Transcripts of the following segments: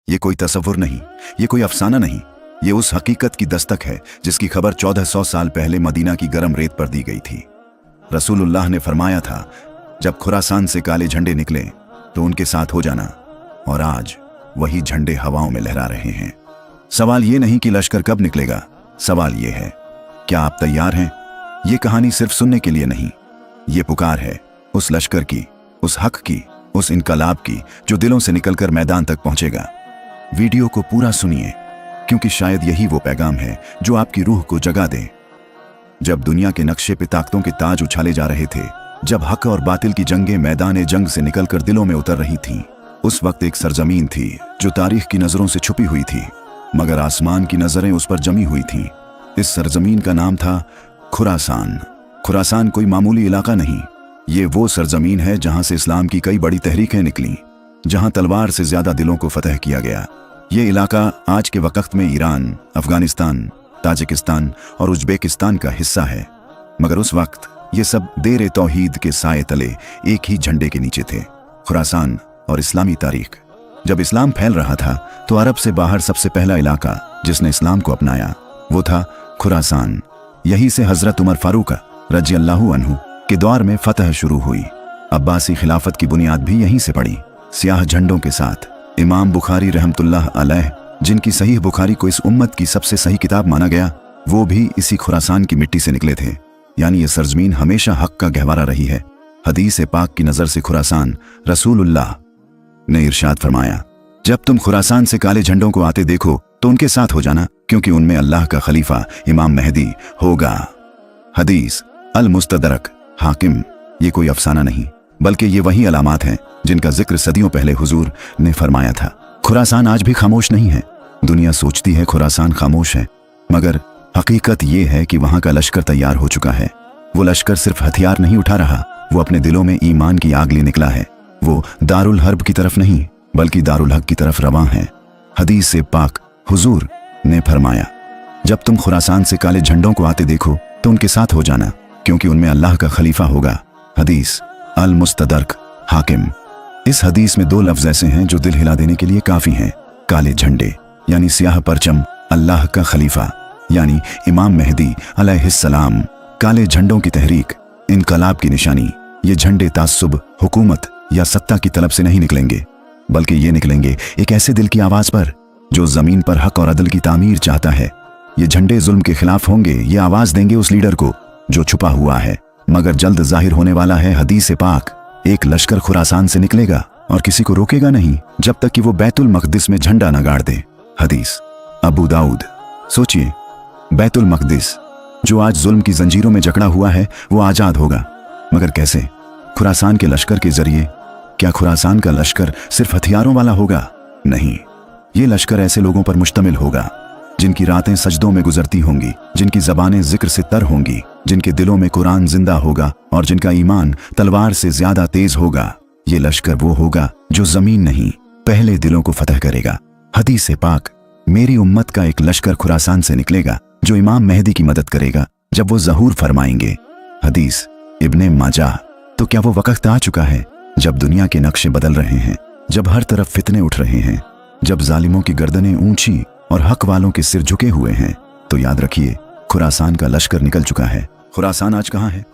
ये कोई तसव्वुर नहीं, ये कोई अफसाना नहीं, ये उस हकीकत की दस्तक है जिसकी खबर 1400 साल पहले मदीना की गर्म रेत पर दी गई थी। रसूलुल्लाह ने फरमाया था, जब खुरासान से काले झंडे निकले तो उनके साथ हो जाना, और आज वही झंडे हवाओं में लहरा रहे हैं। सवाल ये नहीं कि लश्कर कब निकलेगा, सवाल ये है, क्या आप तैयार हैं? ये कहानी सिर्फ सुनने के लिए नहीं, ये पुकार है उस लश्कर की, उस हक की, उस इनकलाब की जो दिलों से निकलकर मैदान तक पहुंचेगा। वीडियो को पूरा सुनिए, क्योंकि शायद यही वो पैगाम है जो आपकी रूह को जगा दे। जब दुनिया के नक्शे पे ताकतों के ताज उछाले जा रहे थे, जब हक और बातिल की जंगें मैदान जंग से निकलकर दिलों में उतर रही थीं, उस वक्त एक सरजमीन थी जो तारीख की नजरों से छुपी हुई थी, मगर आसमान की नजरें उस पर जमी हुई थीं। इस सरजमीन का नाम था खुरासान। खुरासान कोई मामूली इलाका नहीं, ये वो सरजमीन है जहां से इस्लाम की कई बड़ी तहरीकें निकलीं, जहां तलवार से ज्यादा दिलों को फतह किया गया। ये इलाका आज के वक्त में ईरान, अफगानिस्तान, ताजिकिस्तान और उज्बेकिस्तान का हिस्सा है, मगर उस वक्त ये सब देर तौहीद के साए तले एक ही झंडे के नीचे थे। खुरासान और इस्लामी तारीख। जब इस्लाम फैल रहा था तो अरब से बाहर सबसे पहला इलाका जिसने इस्लाम को अपनाया वो था खुरासान। यही से हजरत उमर फारूक रजी अल्लाहु अन्हु के दौर में फतह शुरू हुई। अब्बासी खिलाफत की बुनियाद भी यहीं से पड़ी, स्याह झंडों के साथ। इमाम बुखारी रहमतुल्लाह अलैह, जिनकी सहीह बुखारी को इस उम्मत की सबसे सही किताब माना गया, वो भी इसी खुरासान की मिट्टी से निकले थे। यानी ये सरजमीन हमेशा हक का गहवारा रही है। हदीस पाक की नजर से खुरासान, रसूलुल्लाह ने इरशाद फरमाया, जब तुम खुरासान से काले झंडों को आते देखो तो उनके साथ हो जाना, क्योंकि उनमें अल्लाह का खलीफा इमाम मेहदी होगा। हदीस अल मुस्तदरक हाकिम। ये कोई अफसाना नहीं, बल्कि ये वही अलामात हैं जिनका जिक्र सदियों पहले हुजूर ने फरमाया था। खुरासान आज भी खामोश नहीं है। दुनिया सोचती है खुरासान खामोश है, मगर हकीकत ये है कि वहां का लश्कर तैयार हो चुका है। वो लश्कर सिर्फ हथियार नहीं उठा रहा, वो अपने दिलों में ईमान की आग लिए निकला है। वो दारुल हर्ब की तरफ नहीं, बल्कि दारुल हक की तरफ रवां है। हदीस से पाक हुजूर ने फरमाया, जब तुम खुरासान से काले झंडों को आते देखो तो उनके साथ हो जाना, क्योंकि उनमें अल्लाह का खलीफा होगा। हदीस अल मुस्तदरक हाकिम। इस हदीस में दो लफ्ज ऐसे हैं जो दिल हिला देने के लिए काफी हैं। काले झंडे यानी स्याह परचम, अल्लाह का खलीफा यानी इमाम मेहदी अलैहिस्सलाम। काले झंडों की तहरीक, इनकलाब की निशानी। ये झंडे तास्सुब, हुकूमत या सत्ता की तलब से नहीं निकलेंगे, बल्कि ये निकलेंगे एक ऐसे दिल की आवाज पर जो जमीन पर हक और अदल की तामीर चाहता है। ये झंडे जुल्म के खिलाफ होंगे, ये आवाज देंगे उस लीडर को जो छुपा हुआ है मगर जल्द जाहिर होने वाला है। हदीस पाक, एक लश्कर खुरासान से निकलेगा और किसी को रोकेगा नहीं जब तक कि वो बैतुल मकदिस में झंडा न गाड़ दे। हदीस अबू दाऊद। सोचिए, बैतुल मकदिस जो आज जुल्म की जंजीरों में जकड़ा हुआ है वो आजाद होगा, मगर कैसे? खुरासान के लश्कर के जरिए। क्या खुरासान का लश्कर सिर्फ हथियारों वाला होगा? नहीं, ये लश्कर ऐसे लोगों पर मुश्तमिल होगा जिनकी रातें सजदों में गुजरती होंगी, जिनकी जबानें जिक्र से तर होंगी, जिनके दिलों में कुरान जिंदा होगा और जिनका ईमान तलवार से ज्यादा तेज होगा। ये लश्कर वो होगा जो जमीन नहीं, पहले दिलों को फतह करेगा। हदीस पाक, मेरी उम्मत का एक लश्कर खुरासान से निकलेगा जो इमाम मेहदी की मदद करेगा जब वो ज़हूर फरमाएंगे। हदीस इब्ने माजाह। तो क्या वो वक्त आ चुका है जब दुनिया के नक्शे बदल रहे हैं, जब हर तरफ फितने उठ रहे हैं, जब जालिमों की गर्दनें ऊंची और हक वालों के सिर झुके हुए हैं? तो याद रखिए, खुरासान का लश्कर निकल चुका है। खुरासान आज कहाँ है?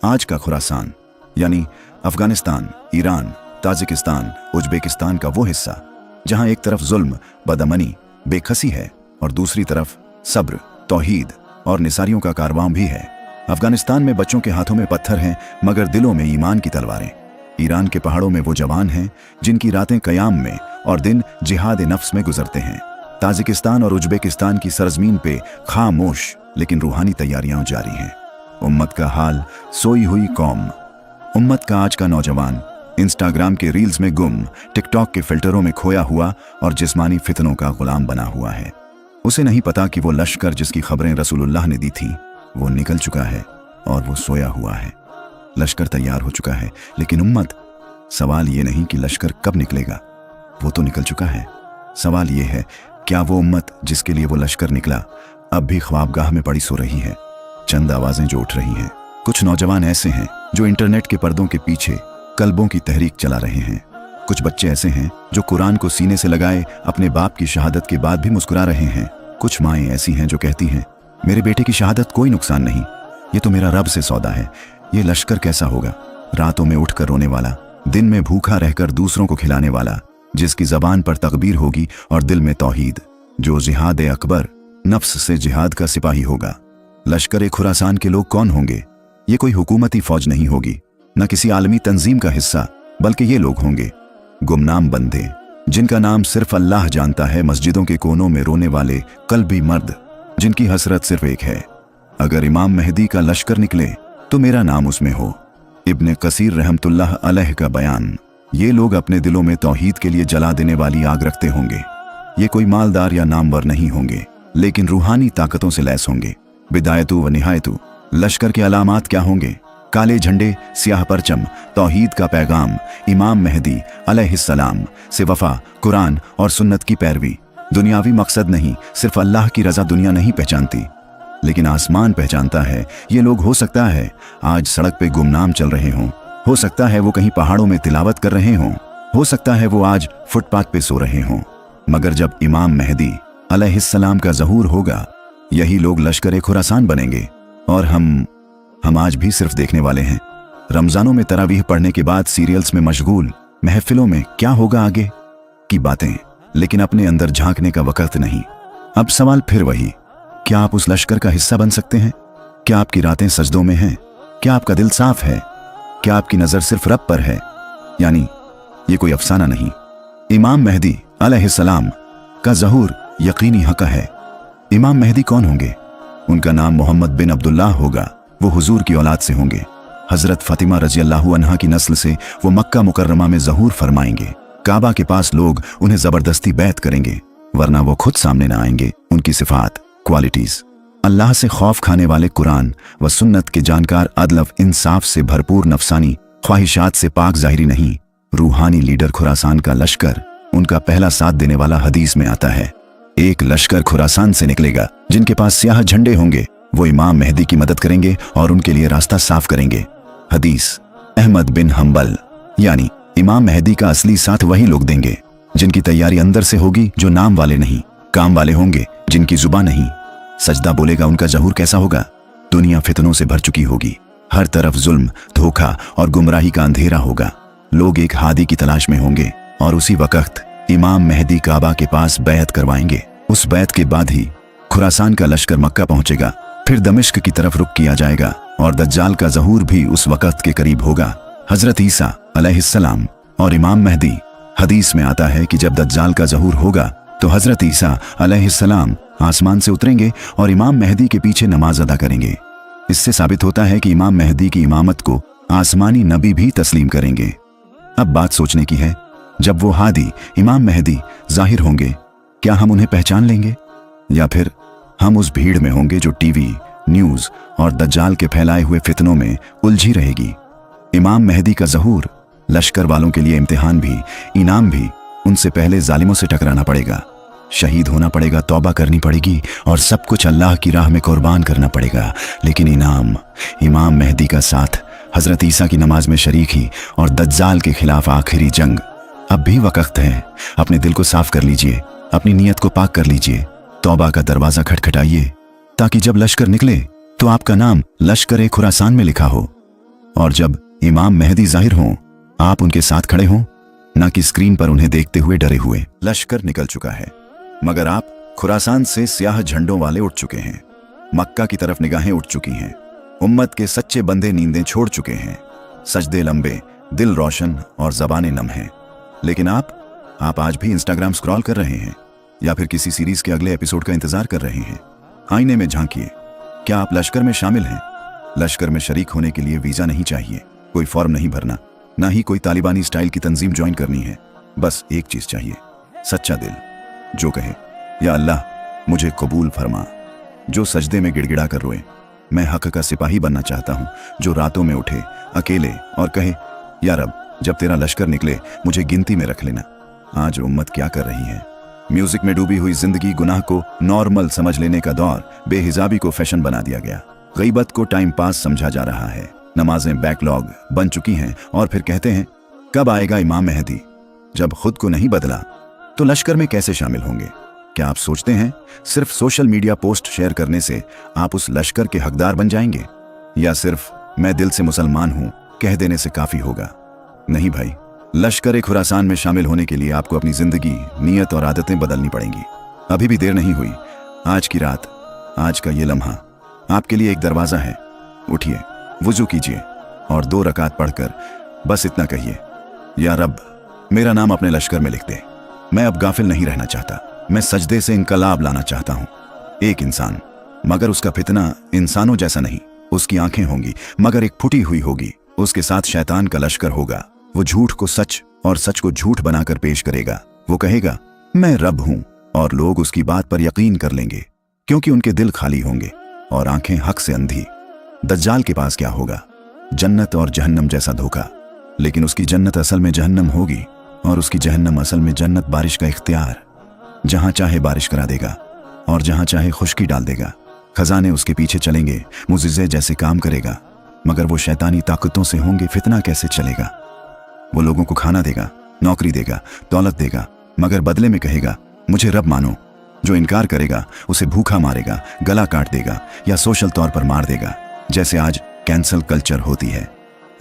आज का खुरासान यानी अफगानिस्तान, ईरान, ताजिकिस्तान, उज्बेकिस्तान का वो हिस्सा जहां एक तरफ जुल्म, बदअमनी, बेखसी है और दूसरी तरफ सब्र, तौहीद और निसारियों का कारवां भी है। अफगानिस्तान में बच्चों के हाथों में पत्थर हैं मगर दिलों में ईमान की तलवारें। ईरान के पहाड़ों में वो जवान हैं जिनकी रातें कयाम में और दिन जिहाद नफ्स में गुजरते हैं। ताजिकिस्तान और उज्बेकिस्तान की सरजमीन पे खामोश लेकिन रूहानी तैयारियां जारी हैं। उम्मत का हाल, सोई हुई कौम। उम्मत का आज का नौजवान इंस्टाग्राम के रील्स में गुम, टिकटॉक के फिल्टरों में खोया हुआ और जिस्मानी फितनों का गुलाम बना हुआ है। उसे नहीं पता कि वो लश्कर जिसकी खबरें रसूलुल्लाह ने दी थी वो निकल चुका है और वो सोया हुआ है। लश्कर तैयार हो चुका है, लेकिन उम्मत। सवाल ये नहीं कि लश्कर कब निकलेगा, वो तो निकल चुका है। सवाल ये है, क्या वो उम्मत जिसके लिए वो लश्कर निकला अब भी ख्वाबगाह में पड़ी सो रही है? चंद आवाजें जो उठ रही हैं। कुछ नौजवान ऐसे हैं जो इंटरनेट के पर्दों के पीछे कल्बों की तहरीक चला रहे हैं। कुछ बच्चे ऐसे हैं जो कुरान को सीने से लगाए अपने बाप की शहादत के बाद भी मुस्कुरा रहे हैं। कुछ माएँ ऐसी हैं जो कहती हैं, मेरे बेटे की शहादत कोई नुकसान नहीं, ये तो मेरा रब से सौदा है। ये लश्कर कैसा होगा? रातों में उठकर रोने वाला, दिन में भूखा रहकर दूसरों को खिलाने वाला, जिसकी जबान पर तकबीर होगी और दिल में तौहीद, जो जिहाद अकबर नफ्स से जिहाद का सिपाही होगा। लश्कर खुरासान के लोग कौन होंगे? ये कोई हुकूमती फौज नहीं होगी, न किसी आलमी तंजीम का हिस्सा, बल्कि ये लोग होंगे गुमनाम बंदे, जिनका नाम सिर्फ अल्लाह जानता है। मस्जिदों के कोनों में रोने वाले कल्बी मर्द, जिनकी हसरत सिर्फ एक है, अगर इमाम मेहदी का लश्कर निकले तो मेरा नाम उसमें हो। इब्ने कसीर रहमतुल्लाह अलैह का बयान। ये लोग अपने दिलों में तौहीद के लिए जला देने वाली आग रखते होंगे। ये कोई मालदार या नामवर नहीं होंगे, लेकिन रूहानी ताकतों से लैस होंगे। बिदायतु व निहायतु। लश्कर के अलामात क्या होंगे? काले झंडे, स्याह परचम, तौहीद का पैगाम, इमाम मेहदी अलैहिस्सलाम से वफा, कुरान और सुन्नत की पैरवी। दुनियावी मकसद नहीं, सिर्फ अल्लाह की रजा दुनिया नहीं पहचानती, लेकिन आसमान पहचानता है। ये लोग हो सकता है आज सड़क पे गुमनाम चल रहे हों, हो सकता है वो कहीं पहाड़ों में तिलावत कर रहे हों, हो सकता है वो आज फुटपाथ पे सो रहे हों, मगर जब इमाम मेहदी अलैहिस्सलाम का ज़हूर होगा, यही लोग लश्कर खुरासान बनेंगे। और हम आज भी सिर्फ देखने वाले हैं। रमजानों में तरावीह पढ़ने के बाद सीरियल्स में मशगूल, महफिलों में क्या होगा आगे की बातें, लेकिन अपने अंदर झांकने का वक्त नहीं। अब सवाल फिर वही, क्या आप उस लश्कर का हिस्सा बन सकते हैं? क्या आपकी रातें सजदों में हैं? क्या आपका दिल साफ है? क्या आपकी नजर सिर्फ रब पर है? यानी ये कोई अफसाना नहीं, इमाम मेहदी अलैहिस्सलाम का ज़हूर यकीनी हक़ है। इमाम मेहदी कौन होंगे? उनका नाम मोहम्मद बिन अब्दुल्लाह होगा। वो हुजूर की औलाद से होंगे। हजरत फातिमा रजी अल्लाहु अन्हा की नस्ल से वो मक्का मुकर्रमा में ज़हूर फरमाएंगे। काबा के पास लोग उन्हें जबरदस्ती बैत करेंगे, वरना वो खुद सामने न आएंगे। उनकी सिफात, क्वालिटीज, अल्लाह से खौफ खाने वाले, कुरान व सुन्नत के जानकार, अदल इंसाफ से भरपूर, नफसानी ख्वाहिशात से पाक ज़ाहिरी नहीं, रूहानी लीडर। खुरासान का लश्कर, उनका पहला साथ देने वाला हदीस में आता है, एक लश्कर खुरासान से निकलेगा जिनके पास स्याह झंडे होंगे। वो इमाम मेहदी की मदद करेंगे और उनके लिए रास्ता साफ करेंगे। हदीस अहमद बिन हम्बल। यानी इमाम मेहदी का असली साथ वही लोग देंगे जिनकी तैयारी अंदर से होगी, जो नाम वाले नहीं काम वाले होंगे, जिनकी जुबान नहीं सजदा बोलेगा। उनका ज़हूर कैसा होगा? दुनिया फितनों से भर चुकी होगी, हर तरफ जुल्म, धोखा और गुमराही का अंधेरा होगा। लोग एक हादी की तलाश में होंगे और उसी वक्त इमाम मेहदी काबा के पास बैत करवाएंगे। उस बैत के बाद ही खुरासान का लश्कर मक्का पहुंचेगा, फिर दमिश्क की तरफ रुख किया जाएगा और दज्जाल का ज़हूर भी उस वक्त के करीब होगा। हजरत ईसा अलैहिस्सलाम और इमाम मेहदी। हदीस में आता है कि जब दज्जाल का ज़हूर होगा तो हजरत ईसा अलैहिस्सलाम आसमान से उतरेंगे और इमाम मेहदी के पीछे नमाज अदा करेंगे। इससे साबित होता है कि इमाम मेहदी की इमामत को आसमानी नबी भी तस्लीम करेंगे। अब बात सोचने की है, जब वो हादी इमाम मेहदी ज़ाहिर होंगे, क्या हम उन्हें पहचान लेंगे, या फिर हम उस भीड़ में होंगे जो टीवी, न्यूज़ और दज्जाल के फैलाए हुए फितनों में उलझी रहेगी? इमाम मेहदी का ज़हूर लश्कर वालों के लिए इम्तिहान भी, इनाम भी। उनसे पहले जालिमों से टकराना पड़ेगा, शहीद होना पड़ेगा, तौबा करनी पड़ेगी और सब कुछ अल्लाह की राह में कुर्बान करना पड़ेगा। लेकिन इनाम, इमाम मेहदी का साथ, हजरत ईसा की नमाज में शरीकी और दज्जाल के खिलाफ आखिरी जंग। अब भी वक्त है, अपने दिल को साफ कर लीजिए, अपनी नीयत को पाक कर लीजिए, तौबा का दरवाजा खटखटाइए, ताकि जब लश्कर निकले तो आपका नाम लश्कर खुरासान में लिखा हो, और जब इमाम मेहदी जाहिर हों आप उनके साथ खड़े हों, न कि स्क्रीन पर उन्हें देखते हुए डरे हुए। लश्कर निकल चुका है, मगर आप खुरासान से स्याह झंडों वाले उठ चुके हैं। मक्का की तरफ निगाहें उठ चुकी हैं। उम्मत के सच्चे बंदे नींदें छोड़ चुके हैं। सजदे लंबे, दिल रोशन और ज़बानें नम हैं। लेकिन आप आज भी इंस्टाग्राम स्क्रॉल कर रहे हैं या फिर किसी सीरीज के अगले एपिसोड का इंतजार कर रहे हैं। आईने में झांकिए, क्या आप लश्कर में शामिल हैं? लश्कर में शरीक होने के लिए वीज़ा नहीं चाहिए, कोई फॉर्म नहीं भरना, ना ही कोई तालिबानी स्टाइल की तंजीम ज्वाइन करनी है। बस एक चीज़ चाहिए, सच्चा दिल जो कहे, या अल्लाह मुझे कबूल फरमा, जो सजदे में गिड़गिड़ा कर रोए। मैं हक का सिपाही बनना चाहता हूँ, जो रातों में उठे अकेले और कहे, या रब जब तेरा लश्कर निकले मुझे गिनती में रख लेना। आज उम्मत क्या कर रही है? म्यूजिक में डूबी हुई जिंदगी, गुनाह को नॉर्मल समझ लेने का दौर, बेहिजाबी को फैशन बना दिया गया, गईबत को टाइम पास समझा जा रहा है, नमाजें बैकलॉग बन चुकी हैं और फिर कहते हैं कब आएगा इमाम मेहदी। जब खुद को नहीं बदला तो लश्कर में कैसे शामिल होंगे? क्या आप सोचते हैं सिर्फ सोशल मीडिया पोस्ट शेयर करने से आप उस लश्कर के हकदार बन जाएंगे, या सिर्फ मैं दिल से मुसलमान हूं कह देने से काफी होगा? नहीं भाई, लश्कर खुरासान में शामिल होने के लिए आपको अपनी जिंदगी, नीयत और आदतें बदलनी पड़ेंगी। अभी भी देर नहीं हुई। आज की रात, आज का ये लम्हा आपके लिए एक दरवाजा है। उठिए, वुजू कीजिए और 2 रकात पढ़कर बस इतना कहिए, या रब, मेरा नाम अपने लश्कर में लिख दे। मैं अब गाफिल नहीं रहना चाहता। मैं सजदे से इनकलाब लाना चाहता हूं। एक इंसान, मगर उसका फितना इंसानों जैसा नहीं। उसकी आंखें होंगी मगर एक फुटी हुई होगी। उसके साथ शैतान का लश्कर होगा। वो झूठ को सच और सच को झूठ बनाकर पेश करेगा। वो कहेगा मैं रब हूं, और लोग उसकी बात पर यकीन कर लेंगे, क्योंकि उनके दिल खाली होंगे और आंखें हक से अंधी। दज्जाल के पास क्या होगा? जन्नत और जहन्नम जैसा धोखा, लेकिन उसकी जन्नत असल में जहन्नम होगी और उसकी जहन्नम असल में जन्नत। बारिश का इख्तियार, जहां चाहे बारिश करा देगा और जहां चाहे खुश्की डाल देगा। खजाने उसके पीछे चलेंगे, मुजिज़े जैसे काम करेगा, मगर वो शैतानी ताकतों से होंगे। फितना कैसे चलेगा? वो लोगों को खाना देगा, नौकरी देगा, दौलत देगा, मगर बदले में कहेगा मुझे रब मानो। जो इनकार करेगा उसे भूखा मारेगा, गला काट देगा या सोशल तौर पर मार देगा, जैसे आज कैंसल कल्चर होती है।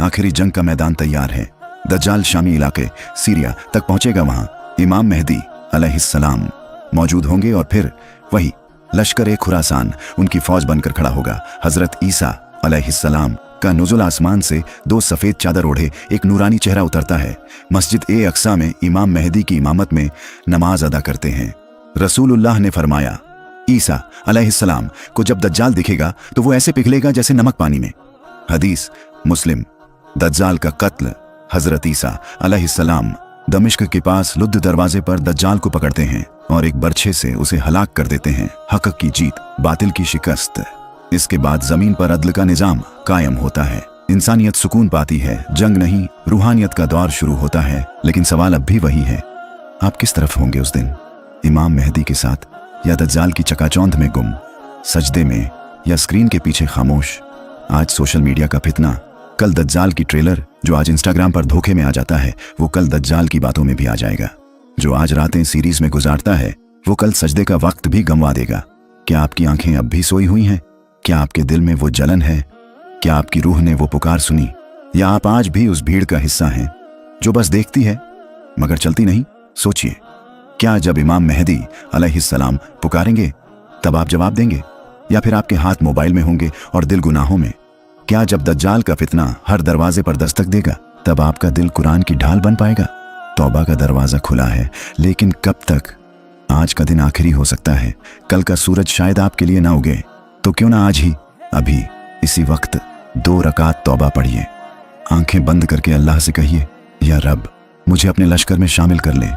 आखिरी जंग का मैदान तैयार है। दज्जाल शामी इलाके सीरिया तक पहुंचेगा। वहां इमाम मेहदी अलैहिस्सलाम मौजूद होंगे और फिर वही लश्कर खुरासान उनकी फौज बनकर खड़ा होगा। हजरत ईसा अलैहिस्सलाम का नुज़ुल आसमान से 2 सफेद चादर ओढ़े एक नूरानी चेहरा उतरता है। मस्जिद अक्सा में इमाम मेहदी की इमामत में नमाज अदा करते हैं। रसूलुल्लाह ने फरमाया, ईसा अलैहिस्सलाम को जब दज्जाल दिखेगा तो वो ऐसे पिघलेगा जैसे नमक पानी में। हदीस मुस्लिम। दज्जाल का कत्ल। हजरत ईसा अलैहिस्सलाम दमिश्क के पास लुद्द दरवाजे पर दज्जाल को पकड़ते हैं और एक बर्छे से उसे हलाक कर देते हैं। हक की जीत, बातिल की शिकस्त। इसके बाद जमीन पर अदल का निजाम कायम होता है। इंसानियत सुकून पाती है। जंग नहीं, रूहानियत का दौर शुरू होता है। लेकिन सवाल अब भी वही है, आप किस तरफ होंगे उस दिन? इमाम मेहदी के साथ, या दज्जाल की चकाचौंध में गुम, सजदे में, या स्क्रीन के पीछे खामोश? आज सोशल मीडिया का फितना, कल दज्जाल की ट्रेलर। जो आज इंस्टाग्राम पर धोखे में आ जाता है वो कल दज्जाल की बातों में भी आ जाएगा। जो आज रातें सीरीज में गुजारता है वो कल सजदे का वक्त भी गंवा देगा। क्या आपकी आंखें अब भी सोई हुई हैं? क्या आपके दिल में वो जलन है? क्या आपकी रूह ने वो पुकार सुनी? या आप आज भी उस भीड़ का हिस्सा हैं जो बस देखती है मगर चलती नहीं? सोचिए, क्या जब इमाम मेहदी अलैहिस्सलाम पुकारेंगे तब आप जवाब देंगे, या फिर आपके हाथ मोबाइल में होंगे और दिल गुनाहों में? क्या जब दज्जाल का फितना हर दरवाजे पर दस्तक देगा तब आपका दिल कुरान की ढाल बन पाएगा? तौबा का दरवाजा खुला है, लेकिन कब तक? आज का दिन आखिरी हो सकता है, कल का सूरज शायद आपके लिए ना उगे। तो क्यों ना आज ही, अभी, इसी वक्त 2 रकात तौबा पढ़िए। आंखें बंद करके अल्लाह से कहिए, या रब, मुझे अपने लश्कर में शामिल कर ले।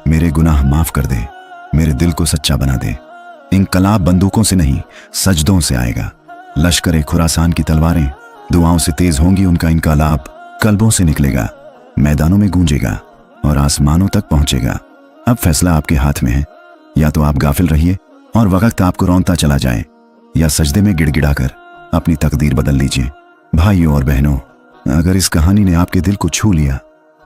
मेरे गुनाह माफ कर दे, मेरे दिल को सच्चा बना दे। इनकलाब बंदूकों से नहीं, सजदों से आएगा। लश्कर खुरासान की तलवारें दुआओं से तेज होंगी। उनका इनकलाब कल्बों से निकलेगा, मैदानों में गूंजेगा और आसमानों तक पहुंचेगा। अब फैसला आपके हाथ में है। या तो आप गाफिल रहिए और वक्त आपको रौंदता चला जाए, या सजदे में गिड़गिड़ाकर अपनी तकदीर बदल लीजिए। भाइयों और बहनों, अगर इस कहानी ने आपके दिल को छू लिया,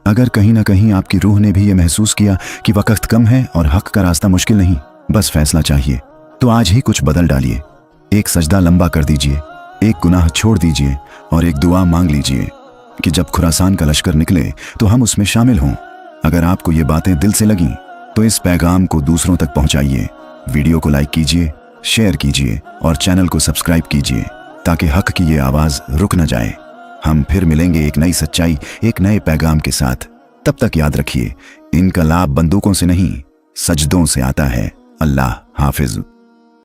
अगर कहीं ना कहीं आपकी रूह ने भी ये महसूस किया कि वक्त कम है और हक का रास्ता मुश्किल नहीं, बस फैसला चाहिए, तो आज ही कुछ बदल डालिए। एक सजदा लंबा कर दीजिए, एक गुनाह छोड़ दीजिए और एक दुआ मांग लीजिए कि जब खुरासान का लश्कर निकले तो हम उसमें शामिल हों। अगर आपको ये बातें दिल से लगीं तो इस पैगाम को दूसरों तक पहुंचाइए। वीडियो को लाइक कीजिए, शेयर कीजिए और चैनल को सब्सक्राइब कीजिए ताकि हक की ये आवाज़ रुक न जाए। हम फिर मिलेंगे एक नई सच्चाई, एक नए पैगाम के साथ। तब तक याद रखिए, इनकलाब बंदूकों से नहीं, सजदों से आता है। अल्लाह हाफिज।